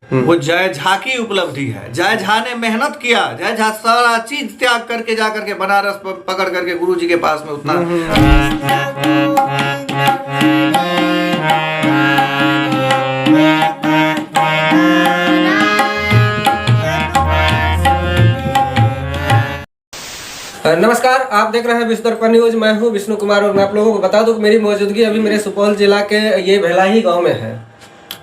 वो जय झा की उपलब्धि है। जय झा ने मेहनत किया, जय झा सारा चीज त्याग करके जा करके बनारस पकड़ करके गुरु जी के पास में उतना नमस्कार, आप देख रहे हैं विश्वदर्पण न्यूज। मैं हूं विष्णु कुमार और मैं आप लोगों को बता दूं कि मेरी मौजूदगी अभी मेरे सुपौल जिला के ये भेलाही गांव में है।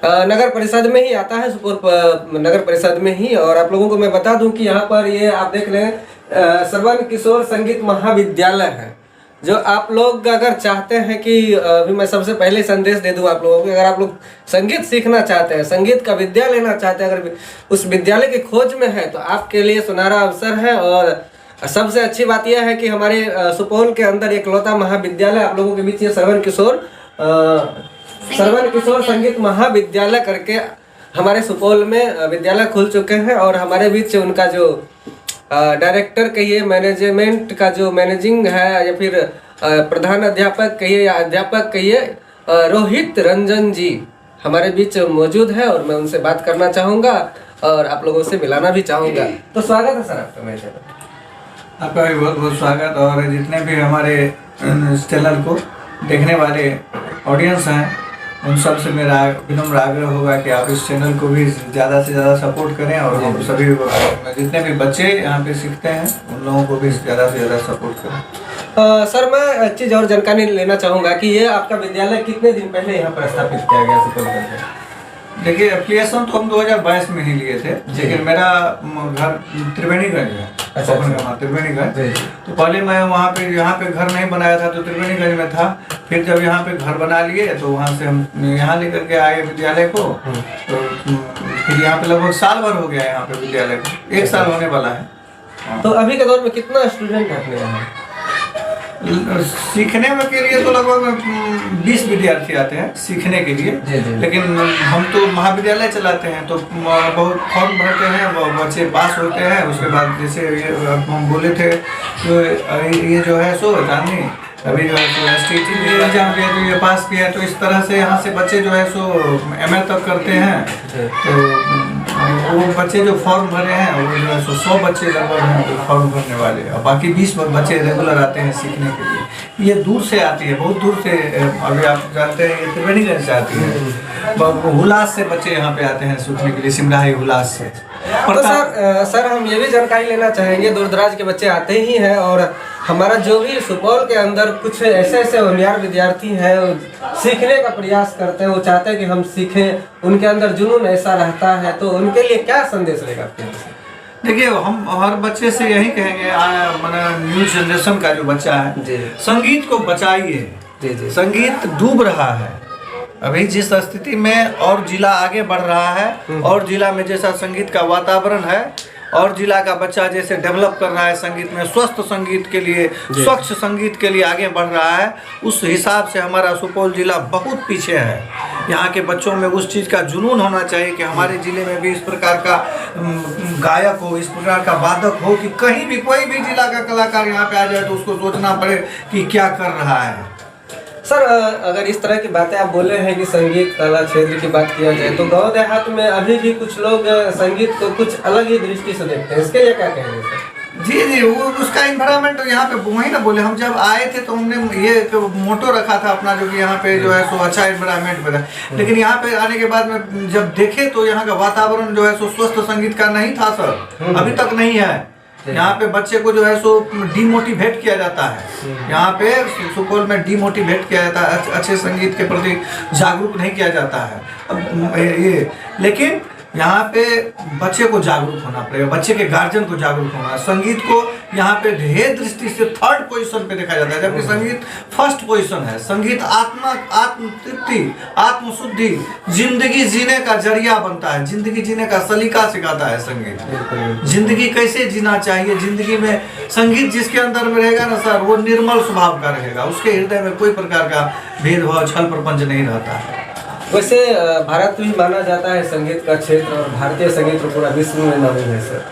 नगर परिषद में ही आता है, सुपौल नगर परिषद में ही। और आप लोगों को मैं बता दूं कि यहाँ पर ये आप देख लें श्रवण किशोर संगीत महाविद्यालय है। जो आप लोग अगर चाहते हैं कि अभी मैं सबसे पहले संदेश दे दूं आप लोगों को, अगर आप लोग संगीत सीखना चाहते हैं, संगीत का विद्या लेना चाहते हैं, अगर उस विद्यालय की खोज में है तो आपके लिए सुनहरा अवसर है। और सबसे अच्छी बात यह है कि हमारे सुपौल के अंदर एकलौता महाविद्यालय आप लोगों के बीच ये श्रवण किशोर संगीत महाविद्यालय करके हमारे सुपौल में विद्यालय खुल चुके हैं। और हमारे बीच उनका जो डायरेक्टर कहिए, मैनेजमेंट का जो मैनेजिंग है या फिर प्रधान अध्यापक कहिए या अध्यापक कहिए, रोहित रंजन जी हमारे बीच मौजूद है। और मैं उनसे बात करना चाहूँगा और आप लोगों से मिलाना भी चाहूँगा। तो स्वागत है सर आपका मेरे चैनल। आपका भी बहुत बहुत स्वागत। और जितने भी हमारे चैनल को देखने वाले ऑडियंस हैं उन सब से मेरा विनम्र आग्रह होगा कि आप इस चैनल को भी ज़्यादा से ज़्यादा सपोर्ट करें। और हम सभी जितने भी बच्चे यहाँ पे सीखते हैं उन लोगों को भी ज़्यादा से ज़्यादा सपोर्ट करें। सर मैं एक चीज़ और जानकारी लेना चाहूँगा कि ये आपका विद्यालय कितने दिन पहले यहाँ पर स्थापित किया गया सुपौल में? देखिए, एप्लीकेशन तो हम 2022 में ही लिए थे, लेकिन मेरा घर त्रिवेणीगंज है। अच्छा। त्रिवेणीगंज। तो पहले मैं वहाँ पे यहाँ पे घर नहीं बनाया था तो त्रिवेणीगंज में था। फिर जब यहाँ पे घर बना लिए तो वहाँ से हम यहाँ लेकर के आए विद्यालय को। तो फिर यहाँ पे लगभग साल भर हो गया यहाँ पे विद्यालय को, 1 साल होने वाला है। तो अभी के दौर में कितना स्टूडेंट है अपने यहाँ? सीखने में के लिए तो लगभग 20 विद्यार्थी आते हैं सीखने के लिए। जी। लेकिन हम तो महाविद्यालय चलाते हैं तो बहुत फॉर्म भरते हैं, वो बच्चे पास होते हैं। उसके बाद जैसे हम बोले थे तो ये जो है सो जाननी अभी जो है सो STT एग्जाम दिया तो ये पास किया। तो इस तरह से यहाँ से बच्चे जो है सो MA तक करते हैं। तो वो बच्चे जो फॉर्म भरे हैं वो जो है 100 बच्चे लगभग हैं जो फॉर्म भरने वाले, और बाकी 20 बच्चे रेगुलर आते हैं सीखने के लिए। ये दूर से आती है, बहुत दूर से। अभी आप जानते हैं ये त्रिवेणीगंज से आती है। हुलास से बच्चे यहाँ पे आते हैं सीखने के लिए, सिमराही हुलास से। तो सर हम ये भी जानकारी लेना चाहेंगे, दूर दराज के बच्चे आते ही हैं और हमारा जो भी सुपौल के अंदर कुछ ऐसे होनहार विद्यार्थी हैं सीखने का प्रयास करते हैं, वो चाहते हैं कि हम सीखें, उनके अंदर जुनून ऐसा रहता है, तो उनके लिए क्या संदेश रहेगा आपके? देखिए, हम हर बच्चे से यही कहेंगे, न्यू जनरेशन का जो बच्चा है संगीत को बचाइए। संगीत डूब रहा है अभी जिस स्थिति में, और जिला आगे बढ़ रहा है, और जिला में जैसा संगीत का वातावरण है, और जिला का बच्चा जैसे डेवलप कर रहा है संगीत में, स्वस्थ संगीत के लिए, स्वच्छ संगीत के लिए आगे बढ़ रहा है, उस हिसाब से हमारा सुपौल जिला बहुत पीछे है। यहाँ के बच्चों में उस चीज़ का जुनून होना चाहिए कि हमारे ज़िले में भी इस प्रकार का गायक हो, इस प्रकार का वादक हो कि कहीं भी कोई भी जिला का कलाकार यहाँ पे आ जाए तो उसको सोचना पड़े कि क्या कर रहा है। सर अगर इस तरह की बातें आप बोले हैं कि संगीत कला क्षेत्र की बात किया जाए तो गांव देहात में अभी भी कुछ लोग संगीत को कुछ अलग ही दृष्टि से देखते हैं, इसके लिए क्या कहेंगे सर? जी, वो उसका इन्वायरमेंट तो यहाँ पे वही ना बोले। हम जब आए थे तो हमने ये मोटो रखा था अपना, जो कि यहाँ पे जो है सो अच्छा इन्वायरमेंट बना। लेकिन यहाँ पे आने के बाद में जब देखे तो यहाँ का वातावरण जो है सो स्वस्थ संगीत का नहीं था सर, अभी तक नहीं है। यहाँ पे बच्चे को जो है सो डिमोटिवेट किया जाता है। यहाँ पे सुपौल में डिमोटिवेट किया जाता है, अच्छे संगीत के प्रति जागरूक नहीं किया जाता है। अब ये लेकिन यहाँ पे बच्चे को जागरूक होना पड़ेगा, बच्चे के गार्जियन को जागरूक होना। संगीत को यहाँ पे ध्येय दृष्टि से 3rd पोजीशन पे देखा जाता है, जबकि संगीत 1st पोजीशन है। संगीत आत्म तृप्ति, आत्मशुद्धि, जिंदगी जीने का जरिया बनता है, जिंदगी जीने का सलीका सिखाता है संगीत। जिंदगी कैसे जीना चाहिए, जिंदगी में संगीत जिसके अंदर में रहेगा ना सर, वो निर्मल स्वभाव का रहेगा, उसके हृदय में कोई प्रकार का भेदभाव, छल प्रपंच नहीं रहता है। वैसे भारत भी माना जाता है संगीत का क्षेत्र, और भारतीय संगीत पूरा विश्व में नामी है सर।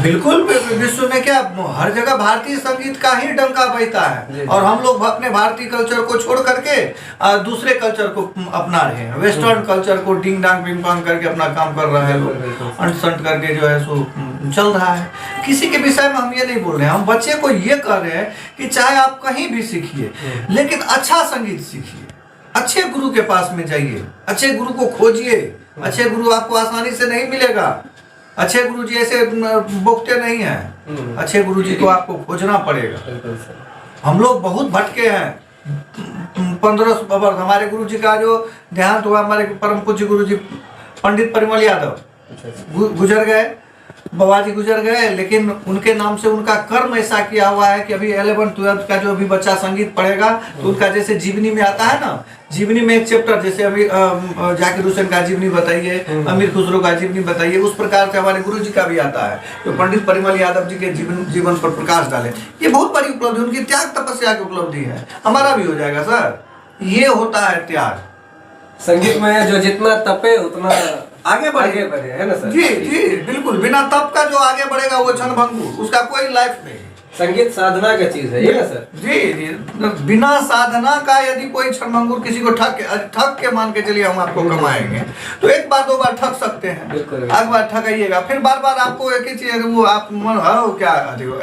बिल्कुल विश्व में क्या हर जगह भारतीय संगीत का ही डंका बजता है, और हम लोग अपने भारतीय कल्चर को छोड़ करके दूसरे कल्चर को अपना रहे हैं, वेस्टर्न कल्चर को डिंग डांग बिंग बांग करके अपना काम कर रहे हैं लोग, अंट संट करके जो है सो चल रहा है। किसी के विषय में हम ये नहीं बोल रहे हैं, हम बच्चे को ये कह रहे हैं कि चाहे आप कहीं भी सीखिए लेकिन अच्छा संगीत सीखिए, अच्छे गुरु के पास में जाइए, अच्छे गुरु को खोजिए। अच्छे गुरु आपको आसानी से नहीं मिलेगा, अच्छे गुरु जी ऐसे बोकते नहीं हैं, अच्छे गुरु जी को आपको खोजना पड़ेगा। हम लोग बहुत भटके हैं। 15 वर्ष हमारे गुरु जी का जो देहांत हुआ, हमारे परम पूज्य गुरु जी पंडित परिमल यादव गुजर गए, बाबा जी गुजर गए, लेकिन उनके नाम से उनका कर्म ऐसा किया हुआ है कि अभी 11th 12th का जो अभी बच्चा संगीत पढ़ेगा तो उनका जैसे जीवनी में आता है ना, जीवनी में एक चैप्टर जैसे अभी जाकिर हुसैन का जीवनी बताइए, अमीर खुसरो का जीवनी बताइए, उस प्रकार से हमारे गुरु जी का भी आता है तो पंडित परिमल यादव जी के जीवन पर प्रकाश डाले। ये बहुत बड़ी उपलब्धि, उनकी त्याग तपस्या की उपलब्धि है। हमारा भी हो जाएगा सर, ये होता है त्याग। संगीत में जो जितना तपे उतना आगे बढ़े है ना सर? जी जी बिल्कुल, बिना तप का जो आगे बढ़ेगा वो क्षणभंगुर, उसका कोई लाइफ नहीं। संगीत साधना का चीज है ये ना सर? जी जी, बिना साधना का यदि कोई क्षणभंगुर किसी को ठग के मान के चलिए हम आपको कमाएंगे तो एक बार दो बार ठग सकते हैं, एक बार ठगाइएगा फिर बार बार आपको एक ही चीज वो आप क्या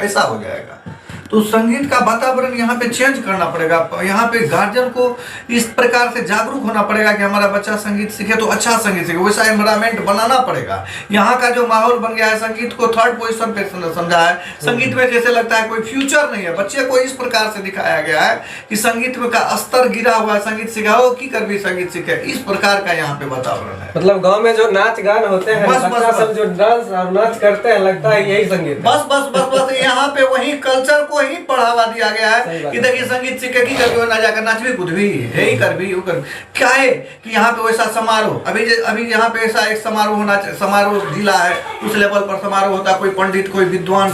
ऐसा हो जाएगा। तो संगीत का वातावरण यहाँ पे चेंज करना पड़ेगा, यहाँ पे गार्जियन को इस प्रकार से जागरूक होना पड़ेगा कि हमारा बच्चा संगीत सीखे तो अच्छा संगीत सीखे, वैसा एनवायरनमेंट बनाना पड़ेगा। यहाँ का जो माहौल बन गया है संगीत को 3rd पोजीशन पे समझा है, संगीत में जैसे लगता है कोई फ्यूचर नहीं है। बच्चे को इस प्रकार से दिखाया गया है कि संगीत में का स्तर गिरा हुआ है, संगीत सिखाओ की कर भी संगीत सीखे, इस प्रकार का यहाँ पे वातावरण है। मतलब गाँव में जो नाच गान होते हैं, बच्चा सब जो डांस और नाच करते हैं, लगता है यही संगीत। बस बस बस बस यहाँ पे वही कल्चर को ही बढ़ावा दिया गया है कि देखिए संगीत सीखे की करके ना जाकर नाच भी कूद भी यही कर भी वो कर क्या है कि यहाँ पे वैसा समारोह अभी यहाँ पे ऐसा एक समारोह होना, समारोह जिला है उस लेवल पर समारोह होता, कोई पंडित कोई विद्वान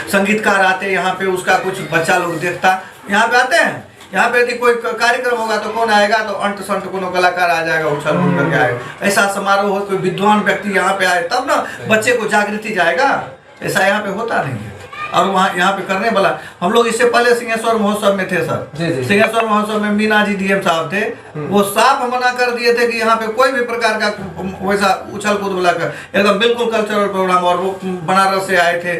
संगीतकार आते यहाँ पे, उसका कुछ बच्चा लोग देखता, यहाँ पे आते हैं। यहाँ पे यदि कोई कार्यक्रम होगा तो कौन आएगा, तो अंट संट कोनो कलाकार आ जाएगा, उछल कूद करके आएगा। ऐसा समारोह हो, कोई विद्वान व्यक्ति यहाँ पे आए तब ना बच्चे को जागृति जाएगा, ऐसा यहाँ पे होता नहीं है। और वहाँ यहाँ पे करने वाला, हम लोग इससे पहले सिंहेश्वर महोत्सव में थे सर, सिंहेश्वर महोत्सव में मीना जी डीएम साहब थे, वो साफ मना कर दिए थे कि यहाँ पे कोई भी प्रकार का वैसा उछल कूद वाला कर, एकदम बिल्कुल कल्चरल प्रोग्राम। और वो बनारस से आए थे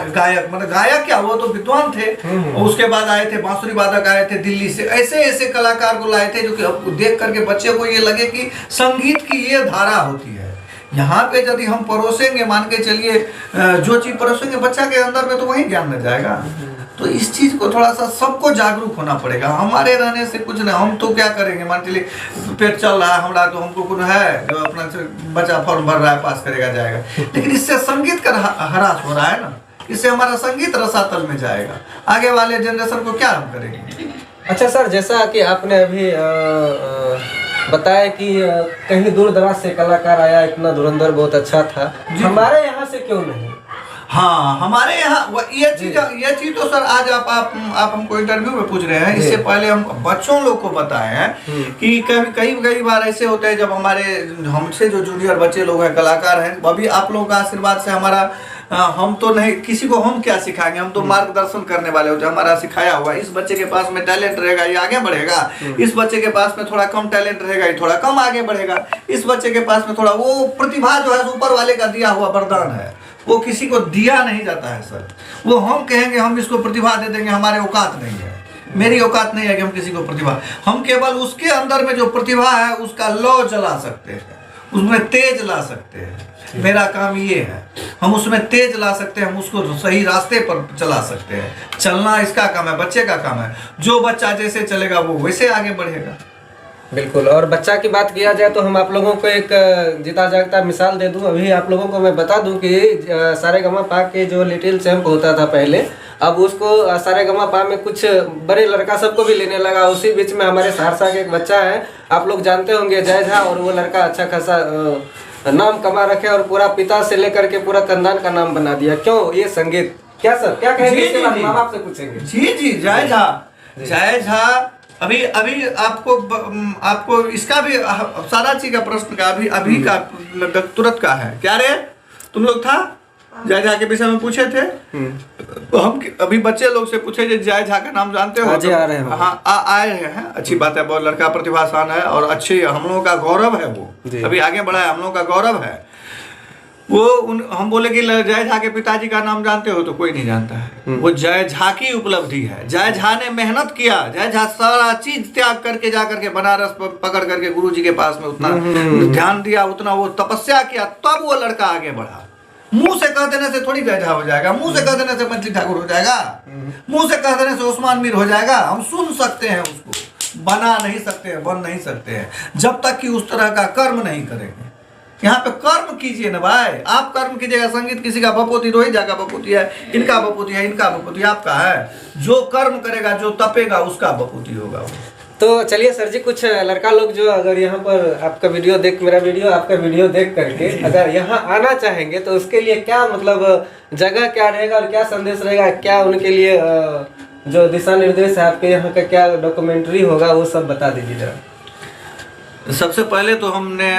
गायक, मतलब गायक क्या, वो तो विद्वान थे। उसके बाद आए थे बांसुरी वादक आए थे दिल्ली से, ऐसे ऐसे कलाकार को लाए थे जो कि देख करके बच्चे को ये लगे कि संगीत की ये धारा होती है। यहाँ पे यदि हम परोसेंगे, मान के चलिए जो चीज परोसेंगे बच्चा के अंदर में तो वही ज्ञान रह जाएगा। तो इस चीज को थोड़ा सा सबको जागरूक होना पड़ेगा, हमारे रहने से कुछ नहीं। हम तो क्या करेंगे, मान चलिए पेट चल रहा है हमारा, तो हमको कुछ है जो अपना बच्चा फॉर्म भर रहा है, पास करेगा जाएगा, लेकिन इससे संगीत का ह्रास हो रहा है ना, इससे हमारा संगीत रसातल में जाएगा, आगे वाले जनरेशन को क्या हम करेंगे। अच्छा सर, जैसा कि आपने अभी बताया कि कहीं दूर दराज से कलाकार आया, इतना धुरंधर बहुत अच्छा था, हमारे यहाँ से क्यों नहीं? हाँ, हमारे यहाँ ये चीज तो सर आज आप हमको इंटरव्यू में पूछ रहे हैं, इससे पहले हम बच्चों लोग को बताए हैं कि कई बार ऐसे होते हैं जब हमसे जो जूनियर बच्चे लोग हैं, कलाकार हैं, अभी आप लोगों का आशीर्वाद से हमारा हम तो नहीं, किसी को हम क्या सिखाएंगे, हम तो मार्गदर्शन करने वाले होते हैं। हमारा सिखाया हुआ, इस बच्चे के पास में टैलेंट रहेगा ये आगे बढ़ेगा, इस बच्चे के पास में थोड़ा कम टैलेंट रहेगा ये थोड़ा कम आगे बढ़ेगा, इस बच्चे के पास में थोड़ा वो प्रतिभा जो है ऊपर वाले का दिया हुआ वरदान है, वो किसी को दिया नहीं जाता है सर। वो हम कहेंगे हम इसको प्रतिभा दे देंगे, हमारे औकात नहीं है, मेरी औकात नहीं है कि हम किसी को प्रतिभा, हम केवल उसके अंदर में जो प्रतिभा है उसका लौ जला सकते हैं, उसमें तेज ला सकते हैं। मेरा काम ये है, हम उसमें तेज ला सकते हैं, हम उसको सही रास्ते पर चला सकते हैं। चलना इसका काम है, बच्चे का काम है। जो बच्चा जैसे चलेगा वो वैसे आगे बढ़ेगा। बिल्कुल। और बच्चा की बात किया जाए तो हम आप लोगों को एक जीता जागता मिसाल दे दूं। अभी आप लोगों को मैं बता दूं कि सारेगामापा के जो लिटिल चैंप होता था पहले, अब उसको सारेगामापा में कुछ बड़े लड़का सबको भी लेने लगा। उसी बीच में हमारे सहरसा के एक बच्चा है, आप लोग जानते होंगे, जय झा, और वो लड़का अच्छा खासा नाम कमा रखे और पूरा पिता से लेकर के पूरा खानदान का नाम बना दिया। क्यों? ये संगीत। क्या सर, क्या कहेंगे इसके बाद? माँ बाप से पूछेंगे। जी, जय झा अभी आपको इसका भी सारा चीज का प्रश्न का अभी का तुरंत का है क्या रे, तुम लोग था जय झा के विषय में पूछे थे। तो हम अभी बच्चे लोग से पूछे जय झा का नाम जानते हो? आज आ रहे हैं। हाँ आए हैं, अच्छी बात है, बहुत लड़का प्रतिभाशान है और अच्छे, हम लोगों का गौरव है वो, अभी आगे बढ़ा है, हम लोगों का गौरव है वो। हम बोले कि जय झा के पिताजी का नाम जानते हो? तो कोई नहीं जानता है। वो जय झा की उपलब्धि है। जय झा ने मेहनत किया, जय झा सारा चीज त्याग करके जा करके बनारस पकड़ करके गुरुजी के पास में उतना ध्यान दिया, उतना वो तपस्या किया, तब वो लड़का आगे बढ़ा। मुंह से कह देने से थोड़ी जय झा हो जाएगा, मुंह से कह देने से मंत्री ठाकुर हो जाएगा, मुंह से कह देने से उस्मान मीर हो जाएगा। हम सुन सकते हैं उसको, बना नहीं सकते हैं, बन नहीं सकते हैं, जब तक कि उस तरह का कर्म नहीं करेंगे। यहाँ पे कर्म कीजिए ना भाई, आप कर्म कीजिएगा। संगीत किसी का बपोती, रोहित झा का बपोती है, इनका बपोती है, इनका बपोती आपका है। जो कर्म करेगा, जो तपेगा, उसका बपोती होगा वो। तो चलिए सर जी, कुछ लड़का लोग जो अगर यहाँ पर आपका वीडियो देख, मेरा वीडियो, आपका वीडियो देख करके अगर यहाँ आना चाहेंगे तो उसके लिए क्या मतलब जगह क्या रहेगा और क्या संदेश रहेगा, क्या उनके लिए जो दिशा निर्देश है आपके यहाँ का, क्या डॉक्यूमेंट्री होगा, वो सब बता दीजिए जरा। सबसे पहले तो हमने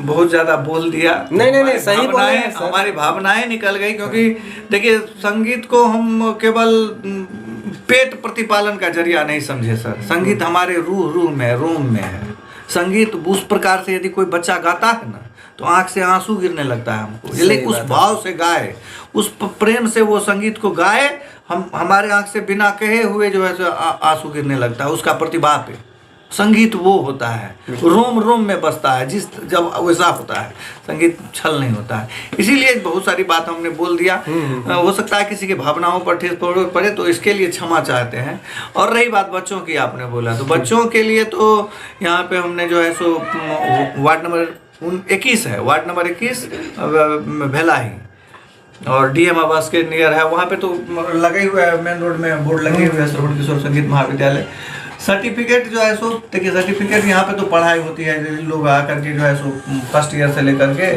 बहुत ज्यादा बोल दिया। नहीं सही बोले हैं सर। हमारी भावनाएं निकल गई, क्योंकि देखिए संगीत को हम केवल पेट प्रतिपालन का जरिया नहीं समझे सर। संगीत हमारे रूह में, रोम में है। संगीत उस प्रकार से यदि कोई बच्चा गाता है ना तो आंख से आंसू गिरने लगता है हमको, लेकिन उस भाव से गाए, उस प्रेम से वो संगीत को गाए, हमारे आंख से बिना कहे हुए जो है आंसू गिरने लगता है। उसका प्रतिभा पे संगीत वो होता है, रोम रोम में बसता है। जब वैसा होता है संगीत, छल नहीं होता है। इसीलिए बहुत सारी बात हमने बोल दिया। हो सकता है किसी के भावनाओं पर ठेस पड़े, तो इसके लिए क्षमा चाहते हैं। और रही बात बच्चों की, आपने बोला, तो बच्चों के लिए तो यहाँ पे हमने जो है सो वार्ड नंबर 21 है, वार्ड नंबर 21 भेलाही, और डीएम आवास के नियर है। वहाँ पे तो लगे हुए है, मेन रोड में बोर्ड लगे हुए हैं, श्रवण किशोर संगीत महाविद्यालय। सर्टिफिकेट जो है सो देखिए, सर्टिफिकेट यहाँ पे तो पढ़ाई होती है, लोग आकर के जो है सो फर्स्ट ईयर से लेकर के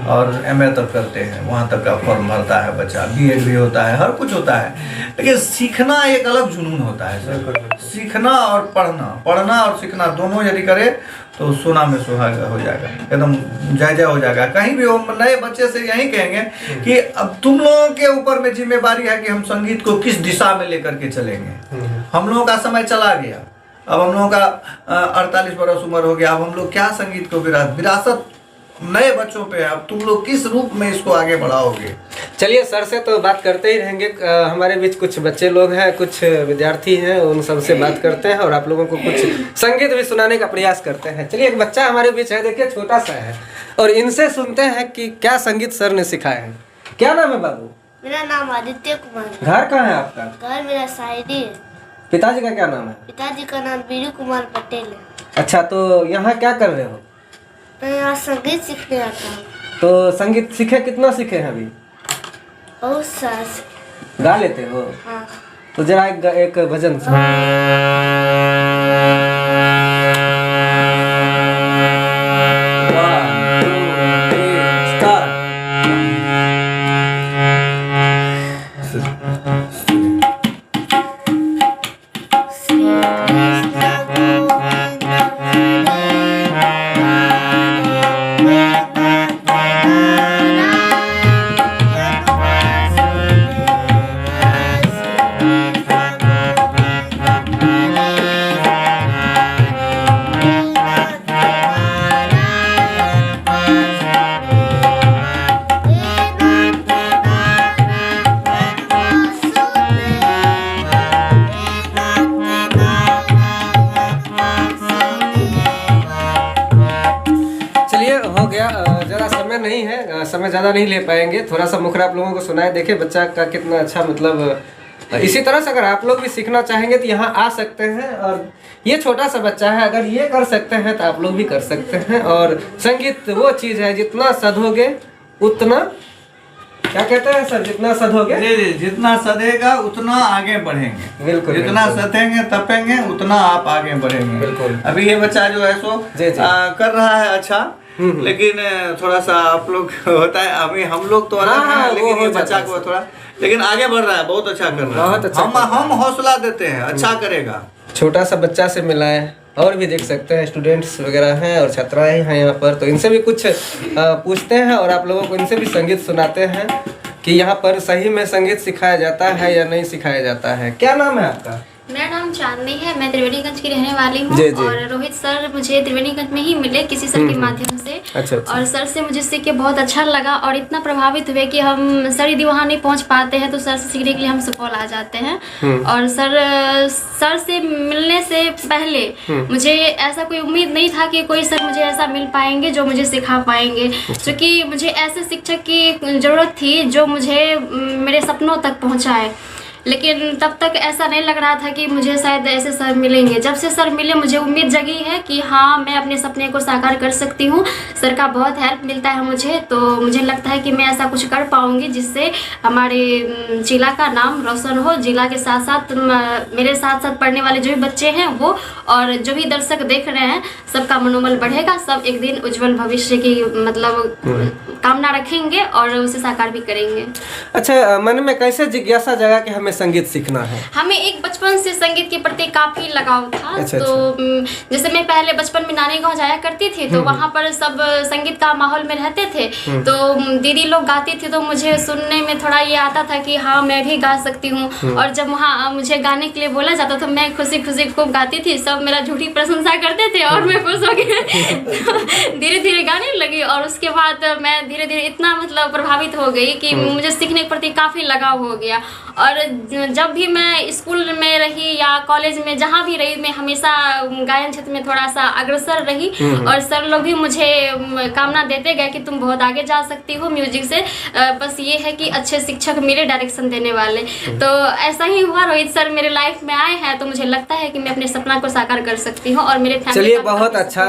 और एमए तक करते हैं, वहाँ तक का फॉर्म भरता है बच्चा, बीएड भी होता है, हर कुछ होता है। लेकिन सीखना एक अलग जुनून होता है सर। सीखना और पढ़ना और सीखना दोनों यदि करे तो सोना में सुहागा हो जाएगा, एकदम जय जय हो जाएगा। कहीं भी हो, नए बच्चे से यही कहेंगे कि अब तुम लोगों के ऊपर में जिम्मेदारी है कि हम संगीत को किस दिशा में लेकर के चलेंगे। हम लोगों का समय चला गया, अब हम लोगों का 48 बरस उम्र हो गया। अब हम लोग क्या संगीत को विरासत नए बच्चों पे है, अब तुम लोग किस रूप में इसको आगे बढ़ाओगे। चलिए सर से तो बात करते ही रहेंगे। हमारे बीच कुछ बच्चे लोग हैं, कुछ विद्यार्थी हैं, उन सबसे बात करते हैं और आप लोगों को कुछ संगीत भी सुनाने का प्रयास करते हैं। चलिए, एक बच्चा हमारे बीच है, देखिए छोटा सा है, और इनसे सुनते हैं कि क्या संगीत सर ने सिखाया है। क्या नाम है बाबू? मेरा नाम आदित्य कुमार है। घर कहाँ है आपका? घर मेरा साइडी है। पिताजी का क्या नाम है? पिताजी का नाम बीरू कुमार पटेल है। अच्छा, तो यहाँ क्या कर रहे हो? मैं यहाँ संगीत सीखने आता हूँ। तो संगीत सीखे, कितना सीखे हैं अभी? बहुत साल गा लेते हो? हाँ। तो जरा एक भजन सुनो। नहीं है, समय ज़्यादा नहीं ले पाएंगे, थोड़ा सा मुखरा आप लोगों को सुनाए। देखिए बच्चा का कितना अच्छा, मतलब इसी तरह से अगर आप लोग भी सीखना चाहेंगे तो यहाँ आ सकते हैं। और ये छोटा सा बच्चा है, अगर ये कर सकते हैं तो आप लोग भी कर सकते हैं। और संगीत वो चीज़ है, जितना सधोगे उतना, क्या कहते हैं सर, जितना सधोगे, जी, जितना सधेगा उतना आगे बढ़ेंगे। बिल्कुल, जितना सधेंगे तपेंगे उतना आप आगे बढ़ेंगे। बिल्कुल। अभी ये बच्चा जो है सो कर रहा है अच्छा, लेकिन थोड़ा सा आप लोग होता है, अभी हम लोग तो अलग हैं, लेकिन ये बच्चा को थोड़ा, लेकिन आगे बढ़ रहा है, बहुत अच्छा कर रहा है। बहुत अच्छा, हम हौसला देते हैं, अच्छा करेगा। छोटा सा बच्चा से मिला है, और भी देख सकते हैं स्टूडेंट्स वगैरह हैं और छात्राएं हैं यहाँ पर, तो इनसे भी कुछ पूछते हैं और आप लोगों को इनसे भी संगीत सुनाते हैं कि यहाँ पर सही में संगीत सिखाया जाता है या नहीं सिखाया जाता है। क्या नाम है आपका? मेरा नाम चांदनी है, मैं त्रिवेणीगंज की रहने वाली हूँ। जी, जी। और रोहित सर मुझे त्रिवेणीगंज में ही मिले किसी सर के माध्यम से। अच्छा, अच्छा। और सर से मुझे सीख के बहुत अच्छा लगा और इतना प्रभावित हुए कि हम सर यदि वहाँ नहीं पहुँच पाते हैं तो सर से सीखने के लिए हम सुपौल आ जाते हैं। और सर से मिलने से पहले मुझे ऐसा कोई उम्मीद नहीं था कि कोई सर मुझे ऐसा मिल पाएंगे जो मुझे सिखा पाएंगे, क्योंकि मुझे ऐसे शिक्षक की ज़रूरत थी जो मुझे मेरे सपनों तक पहुँचाए। लेकिन तब तक ऐसा नहीं लग रहा था कि मुझे शायद ऐसे सर मिलेंगे। जब से सर मिले मुझे उम्मीद जगी है कि हाँ, मैं अपने सपने को साकार कर सकती हूँ। सर का बहुत हेल्प मिलता है मुझे, तो मुझे लगता है कि मैं ऐसा कुछ कर पाऊँगी जिससे हमारे जिला का नाम रोशन हो। जिला के साथ साथ मेरे साथ साथ पढ़ने वाले जो भी बच्चे हैं वो, और जो भी दर्शक देख रहे हैं, सबका मनोबल बढ़ेगा। सब एक दिन उज्जवल भविष्य की मतलब कामना रखेंगे और उसे साकार भी करेंगे। अच्छा, मन में कैसे जिज्ञासा जगा कि हमें संगीत सीखना है? हमें एक बचपन से संगीत के प्रति काफी लगाव था। अच्छा, तो जैसे मैं पहले बचपन में नानी गांव जाया करती थी, तो वहाँ पर सब संगीत का माहौल में रहते थे। तो दीदी लोग गाती थी तो मुझे सुनने में थोड़ा ये आता था कि हाँ, मैं भी गा सकती हूँ। और जब वहाँ मुझे गाने के लिए बोला जाता तो मैं खुशी खुशी खूब गाती थी। सब मेरा झूठी प्रशंसा करते थे और मैं खुश हो गई। धीरे धीरे गाने लगी और उसके बाद मैं धीरे धीरे इतना मतलब प्रभावित हो गई कि मुझे सीखने के प्रति काफ़ी लगाव हो गया। और जब भी मैं स्कूल में रही या कॉलेज में जहाँ भी रही, मैं हमेशा गायन क्षेत्र में थोड़ा सा अग्रसर रही। और सर लोग भी मुझे कामना देते गए कि तुम बहुत आगे जा सकती हो म्यूजिक से, बस ये है कि अच्छे शिक्षक मिले डायरेक्शन देने वाले। तो ऐसा ही हुआ, रोहित सर मेरे लाइफ में आए हैं तो मुझे लगता है कि मैं अपने सपना को साकार कर सकती हूँ और मेरे फैमिली चलिए, बहुत अच्छा।